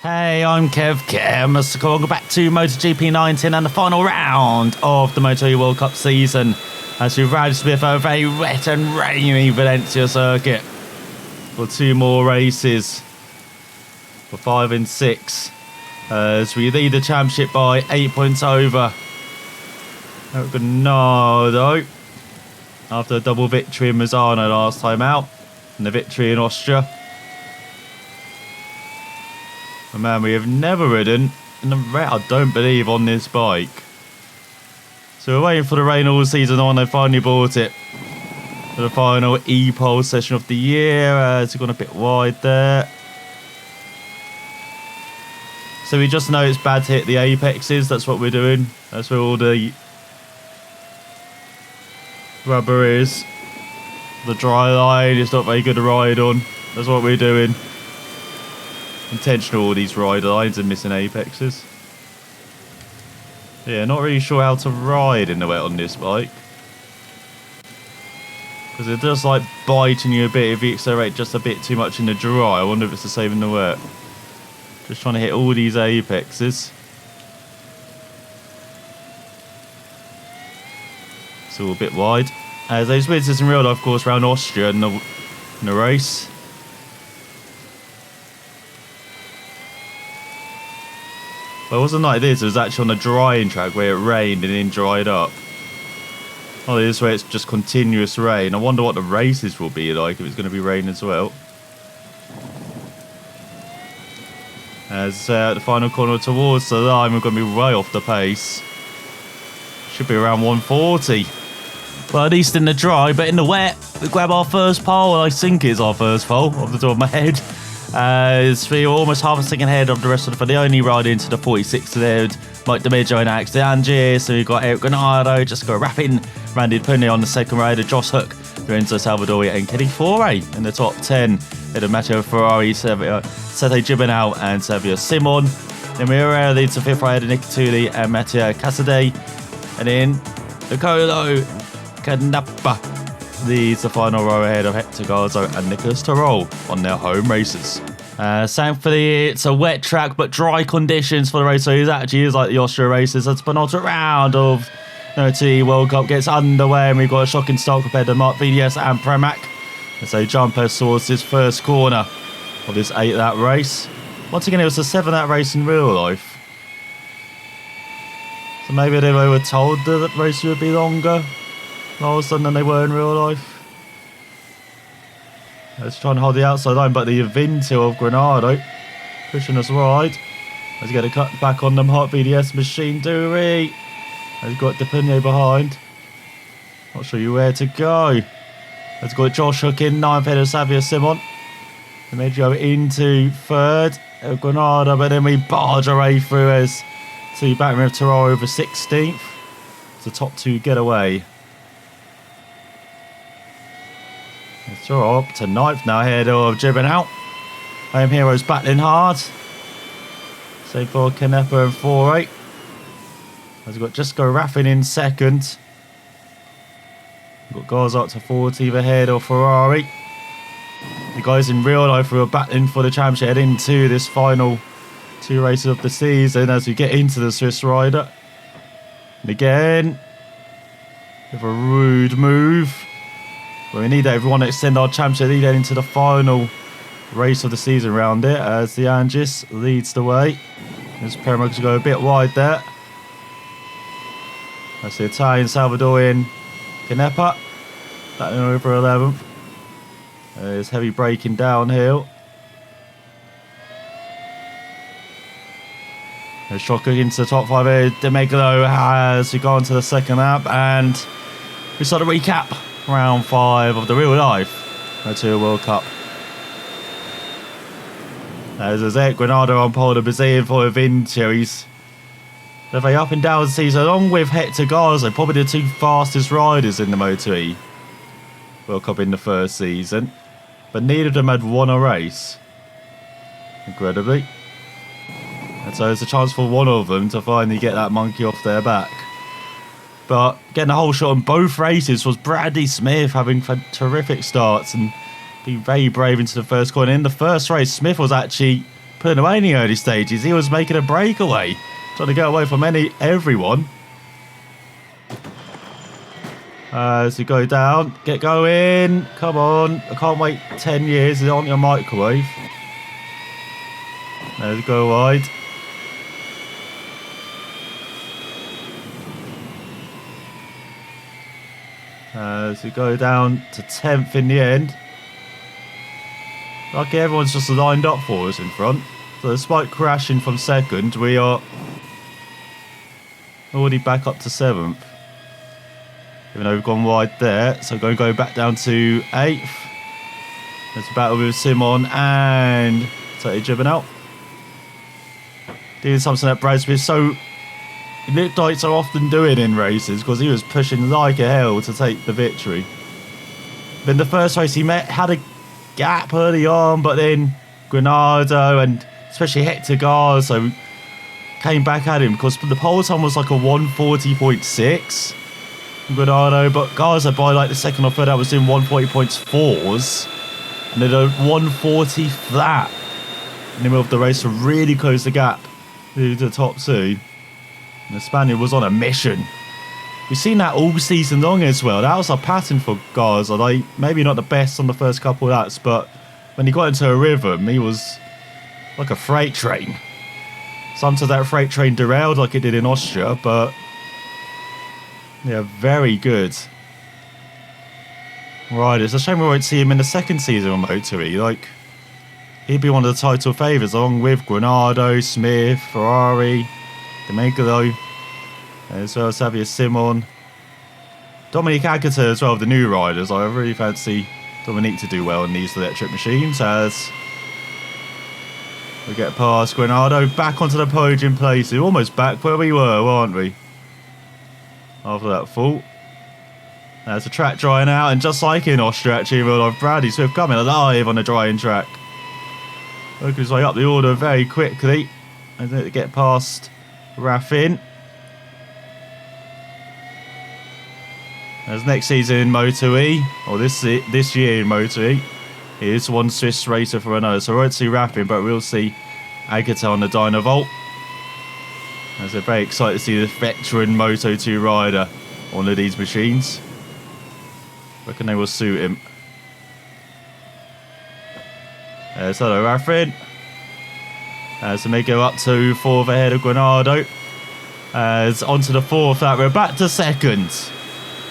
Hey, I'm Kev, welcome back to MotoGP 19 and the final round of the MotoE World Cup season as we've ridden with a very wet and rainy Valencia circuit for two more races for 5 and 6 as we lead the championship by 8 points over Granado after a double victory in Misano last time out and the victory in Austria. Oh man, we have never ridden in the red, I don't believe, on this bike. So we're waiting for the rain all season on. They finally bought it for the final E-Pole session of the year. It's gone a bit wide there. So we just know it's bad to hit the apexes. That's what we're doing. That's where all the rubber is. The dry line is not very good to ride on. That's what we're doing. Intentional, all these ride lines and missing apexes. Yeah, not really sure how to ride in the wet on this bike. Because it does like biting you a bit if you accelerate just a bit too much in the dry. I wonder if it's the same in the wet. Just trying to hit all these apexes. It's all a bit wide. As those winters in real life, of course, around Austria in the race. But it wasn't like this, it was actually on a drying track where it rained and then dried up. Oh, this way it's just continuous rain. I wonder what the races will be like if it's going to be rain as well. As the final corner towards the line, we're going to be way off the pace. Should be around 140. Well, at least in the dry, but in the wet, we grab our first pole. I think it's our first pole off the top of my head. We're almost half a second ahead of the rest of the only ride into the 46 there. Mike DeMeggio and Alex De Angelis. So we've got Eric Granado, Jessica Rappin, Randy Pune on the second rider, Josh Hook, Lorenzo Salvadori and Kenny Foray in the top 10. Ahead of Matteo Ferrari, Sete Gibernau and Savio Simon. Then we're leads to fifth rider, Nick Tulli and Mattia Casadei. And then Nicolo Canappa leads the final row ahead of Hector Garzo and Nicholas Terol on their home races. Thankfully, it's a wet track but dry conditions for the race, so it actually is like the Austria races. That's the penultimate round of the MotoE World Cup gets underway, and we've got a shocking start compared to Mark VDS and Pramac. And so Jumper towards his first corner of this 8-lap race. Once again, it was a 7-lap race in real life. So maybe they were told that the race would be longer last than they were in real life. Let's try and hold the outside line, but the Avintil of Granado pushing us wide. Let's get a cut back on them hot VDS machine, do we? Has got Depunier behind. Not sure you where to go. Let's got Josh Hook in 9th head of Savio Simon. And then go into 3rd of Granado, but then we barge our way through as two back with Terrell over 16th. The top two get away. It's all up to 9th now, ahead of Gibernau. Home Heroes battling hard. Same for Canepa and Foray. We've got Jessica Raffin in 2nd. We've got Garza up to 14th ahead of Ferrari. The guys in real life who are battling for the championship head into this final 2 races of the season as we get into the Swiss rider. And again, with a rude move. But we need that if we want to extend our championship lead into the final race of the season round it, as the Angis leads the way. This Peramax go a bit wide there. That's the Italian Salvadorian Canepa. Battling over 11th. There's heavy braking downhill. There's Shocker into the top 5 here. Demeglo has gone to the second lap, and we start a recap. Round 5 of the real life MotoE World Cup. There's Eric Granado on pole, the Brazilian for Avintil. He's very up and down season, along with Hector Garza, probably the 2 fastest riders in the MotoE World Cup in the first season. But neither of them had won a race, incredibly. And so it's a chance for one of them to finally get that monkey off their back. But getting a whole shot on both races was Bradley Smith having terrific starts and being very brave into the first corner. In the first race, Smith was actually putting away in the early stages. He was making a breakaway, trying to get away from everyone. As you go down, get going. Come on. I can't wait 10 years. It's on your microwave. There you go wide. As we go down to 10th in the end. Lucky everyone's just lined up for us in front. So despite crashing from 2nd, we are already back up to 7th. Even though we've gone wide there. So we're going to go back down to 8th. There's a battle with Simon and totally driven out. Doing something that Brad Smith he looked like so often doing in races, because he was pushing like a hell to take the victory. But in the first race he had a gap early on, but then Granado and especially Hector Garza came back at him, because the pole time was like a 140.6 Granado, but Garza by like the second or third out was doing 140.4s and then a 140 flat in the middle of the race to really close the gap to the top two. And the Spaniard was on a mission. We've seen that all season long as well. That was a pattern for Garza. Like, maybe not the best on the first couple of laps, but when he got into a rhythm, he was like a freight train. Sometimes that freight train derailed like it did in Austria, but yeah, very good. Right, it's a shame we won't see him in the second season on MotoE. Like, he'd be one of the title favourites along with Granado, Smith, Ferrari, Domenico, as well as Xavier Simon. Dominic Agata as well, the new riders. I really fancy Dominic to do well in these electric machines, as we get past Granado back onto the podium place. We're almost back where we were, weren't we? After that fault. There's the track drying out, and just like in Austria, actually, in real life, Bradley Swift coming alive on the drying track. Working his way up the order very quickly. And then to get past Raffin. As next season in MotoE, or this year in MotoE, he is one Swiss racer for another. So we won't see Raffin, but we'll see Agata on the Dynavolt. As they're very excited to see the veteran Moto2 rider on one of these machines. Reckon they will suit him. There's hello Raffin. As they may go up to 4th ahead of Granado. As onto the 4th lap, we're back to 2nd.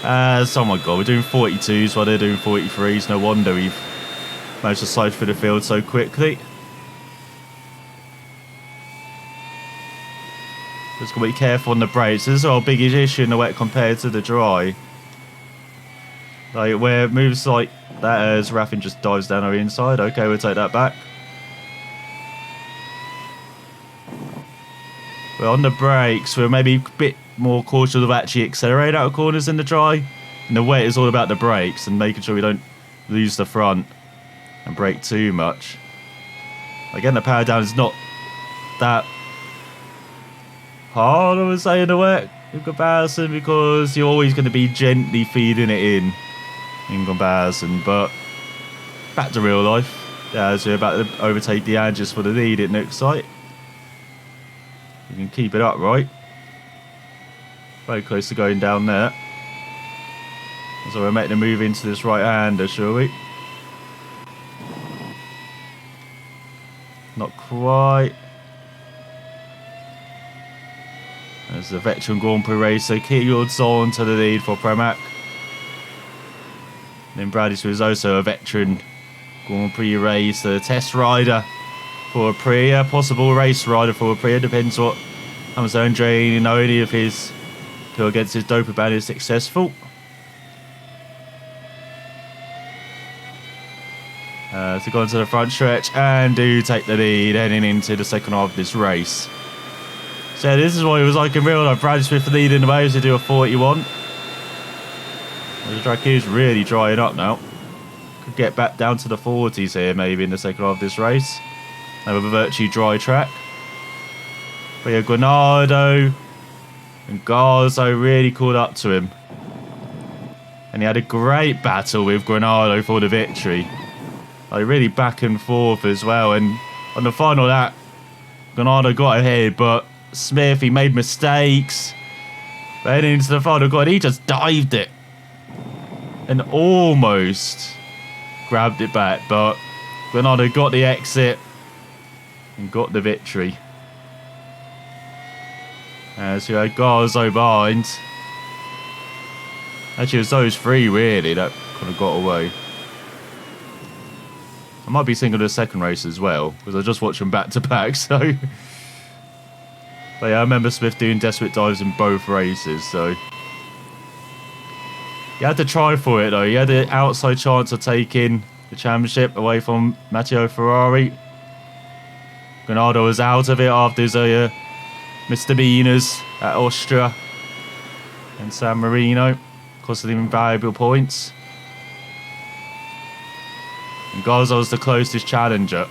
As, oh my god, we're doing 42s while they're doing 43s. No wonder we've managed to slide through the field so quickly. Just got to be careful on the brakes. This is our biggest issue in the wet compared to the dry. Like, where it moves like that as Raffin just dives down our inside. Okay, we'll take that back. But on the brakes, we're maybe a bit more cautious of actually accelerating out of corners in the dry. And the wet is all about the brakes and making sure we don't lose the front and brake too much. Again, the power down is not that hard, I would say, in the wet in comparison, because you're always going to be gently feeding it in comparison. But back to real life. Yeah, as we're about to overtake the Angers for the lead, it looks like. You can keep it up, right? Very close to going down there. So we're making a move into this right-hander, shall we? Not quite. There's the veteran Grand Prix racer, Keel's on to the lead for Pramac. Then Bradley was also a veteran Grand Prix racer, test rider for Aprilia, possible race rider for Aprilia, depends what Amazon Drain and only if his go against his doper ban is successful. To go into the front stretch and do take the lead heading into the second half of this race. So this is what it was like in real life. Bradley Smith leading the waves to do a 41. The track is really drying up now. Could get back down to the 40s here maybe in the second half of this race. Have a virtually dry track. But yeah, Granado and Garzo really caught up to him. And he had a great battle with Granado for the victory. Like really back and forth as well. And On the final lap, Granado got ahead, but Smith, he made mistakes. But heading into the final corner, he just dived it. And almost grabbed it back, but Granado got the exit and got the victory. So you had Garzo behind. Actually, it was those three, really, that kind of got away. I might be thinking of the second race as well, because I just watched them back to back, so... But yeah, I remember Smith doing desperate dives in both races, so... He had to try for it, though. He had the outside chance of taking the championship away from Matteo Ferrari. Granado was out of it after his misdemeanors at Austria and San Marino, costing him invaluable points. And Garza was the closest challenger.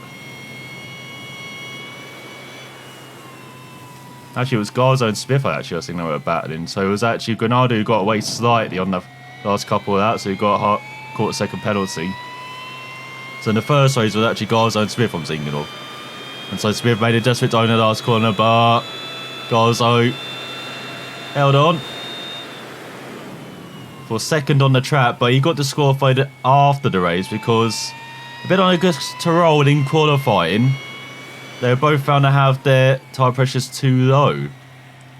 Actually, it was Garza and Smith, I think they were battling. So it was actually Granado who got away slightly on the last couple of that, so he got caught a second penalty. So in the first race, it was actually Garza and Smith I'm thinking of. And so Smith made a desperate dive in the last corner, but Garza held on for second on the track, but he got disqualified after the race because a bit on a good to roll in qualifying. They were both found to have their tyre pressures too low.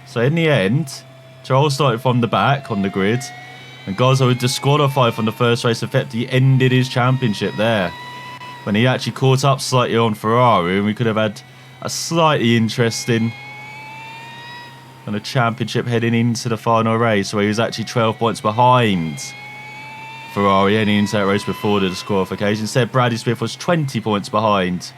So in the end, Tyrrell started from the back on the grid, and Garza was disqualified from the first race. Effectively ended his championship there, when he actually caught up slightly on Ferrari, and we could have had a slightly interesting kind of championship heading into the final race, where he was actually 12 points behind Ferrari heading into that race before the disqualification. Instead, Bradley Smith was 20 points behind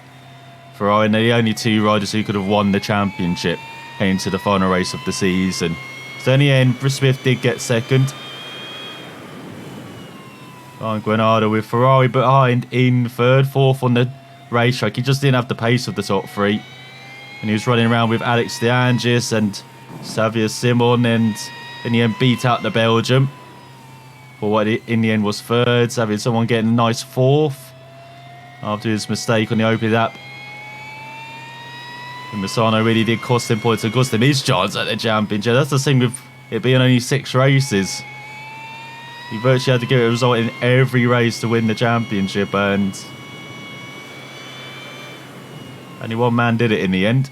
Ferrari, and they're the only two riders who could have won the championship heading into the final race of the season. So in the end, Smith did get second. And Granado with Ferrari behind in third, fourth on the racetrack. He just didn't have the pace of the top three. And he was running around with Alex De Angelis and Xavier Simon, and in the end beat out the Belgium for what in the end was third. Xavier Simon getting a nice fourth after his mistake on the opening lap. And Massano really did cost him points and cost him his chance at the championship. That's the thing with it being only 6 races. He virtually had to get a result in every race to win the championship, and only one man did it in the end.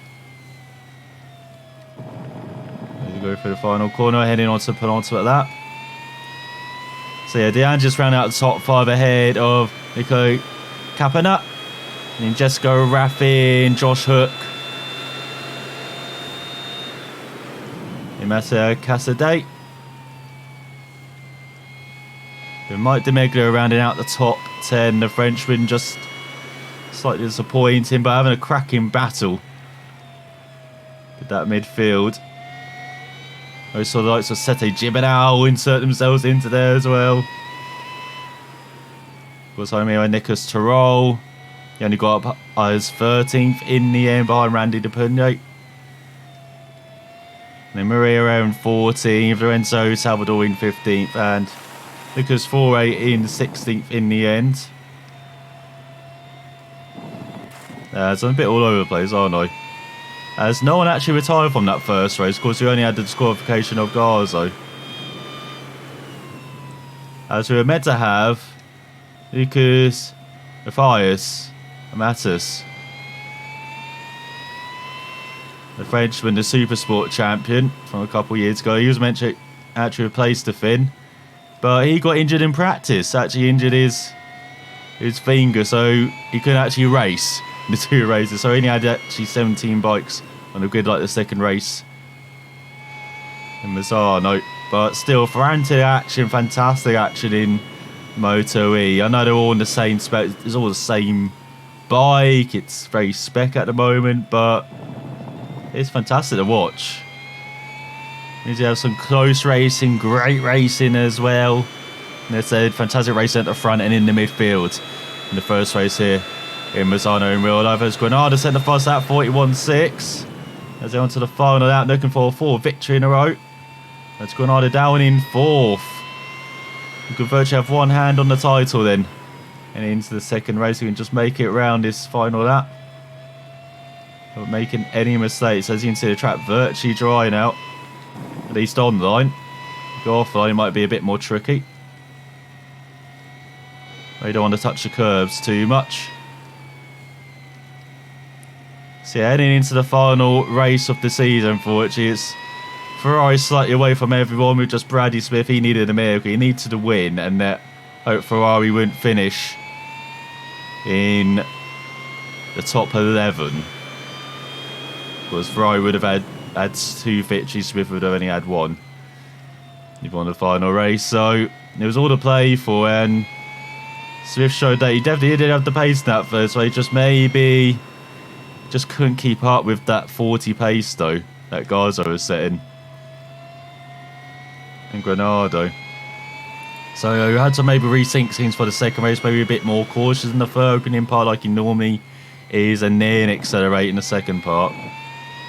As we go through the final corner, heading on to the penultimate lap. So yeah, De Angelis ran out the top 5 ahead of Nico Capena, and then Jessica Raffin, Josh Hook, and Matteo Casadei. With Mike Demeglia rounding out the top 10. The Frenchman just slightly disappointing, but having a cracking battle with that midfield. We saw the likes of Sete Gibernau insert themselves into there as well. Of course, Romeo Nicholas Tyrrell. He only got up as 13th in the end behind Randy Depugne. And then Maria around 14th, Lorenzo Salvador in 15th, and Lucas Foray in 16th in the end. So I'm a bit all over the place, aren't I? As no one actually retired from that first race. Of course, we only had the disqualification of Garzo. As we were meant to have Lucas Matthias Amatus, the Frenchman, the Supersport champion from a couple of years ago. He was meant to actually replace the Finn, but he got injured in practice. Actually injured his finger, so he couldn't actually race in the 2 races. So he only had actually 17 bikes on the grid like the second race in Mazzano. But still, frantic action, fantastic action in MotoE. I know they're all in the same spec. It's all the same bike. It's very spec at the moment, but it's fantastic to watch. Means you have some close racing, great racing as well. And there's a fantastic racing at the front and in the midfield in the first race here in Mazzano in real life. As Granada sent the first lap 41.6. As they're on to the final lap, looking for a 4th victory in a row. That's Granada down in 4th. You could virtually have one hand on the title then. And into the second race, you can just make it around this final lap. not making any mistakes. As you can see, the track virtually dry now. At least online. Go offline, it might be a bit more tricky. You don't want to touch the curbs too much. So yeah, heading into the final race of the season, unfortunately, it's Ferrari slightly away from everyone with just Bradley Smith. He needed a miracle. He needed to win, and that hope Ferrari wouldn't finish in the top 11. Because Ferrari would have had 2 victories, Smith would have only had 1. He won the final race, so it was all to play for, and Smith showed that he definitely did have the pace in that first race, just maybe just couldn't keep up with that 40 pace though that Garza was setting in Granado. So you had to maybe resync things for the second race, maybe a bit more cautious in the third opening part like he normally is, and then accelerate in the second part.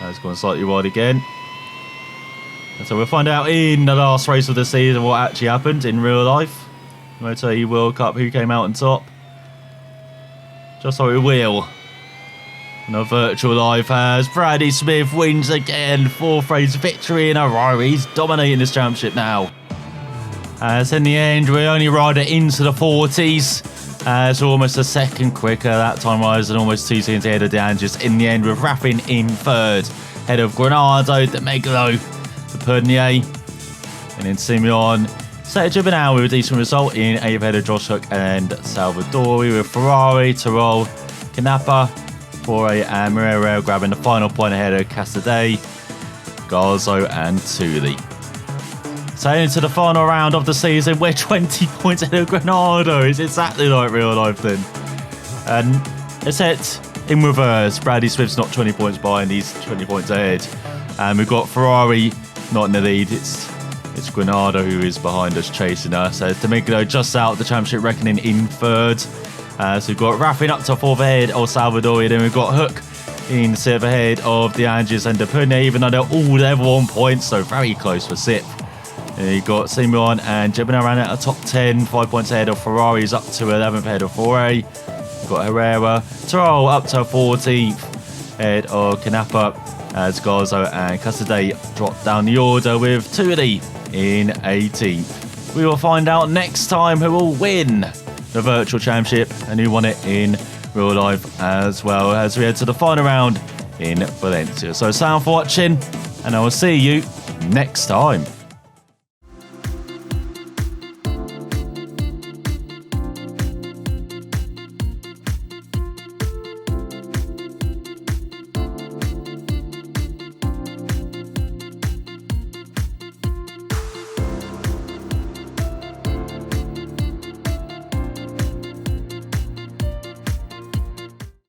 That's gone slightly wide again. And so we'll find out in the last race of the season what actually happened in real life. MotoE World Cup, who came out on top. Just so we will. And a virtual live as Bradley Smith wins again. 4th race victory in a row. He's dominating this championship now. As in the end, we only ride it into the 40s. As almost a second quicker. That time rising almost 2 seconds ahead of De Angelis. In the end, with Raffin in 3rd. Ahead of Granado, De Megalo, the Pernier. And then Simeon. Sergio Bernal with a decent result in 8th ahead of Josh Hook and Salvadori, with Ferrari, Tyrrell, Canapa, Fore and Moreira grabbing the final point ahead of Casadei, Garzo and Tuli. So into the final round of the season, we're 20 points ahead of Granado. It's exactly like real life then. And it's set in reverse. Bradley Smith's not 20 points behind, he's 20 points ahead. And we've got Ferrari not in the lead. It's Granado who is behind us, chasing us. Domenico just out the championship reckoning in 3rd. So we've got Raffin up to 4th ahead of Salvadori. Then we've got Hook in 7th ahead of De Angelis and De Pune, even though they're all level on points, so very close for 6th. And you've got Simeon and Jebina around at the top 10, 5 points ahead of Ferrari's up to 11th ahead of Fore. We've got Herrera, Tyrrell up to 14th ahead of Canapa, as Garzo and Casadei drop down the order with Tuli in 18th. We will find out next time who will win the virtual championship and who won it in real life, as well as we head to the final round in Valencia. So thanks for watching, and I will see you next time.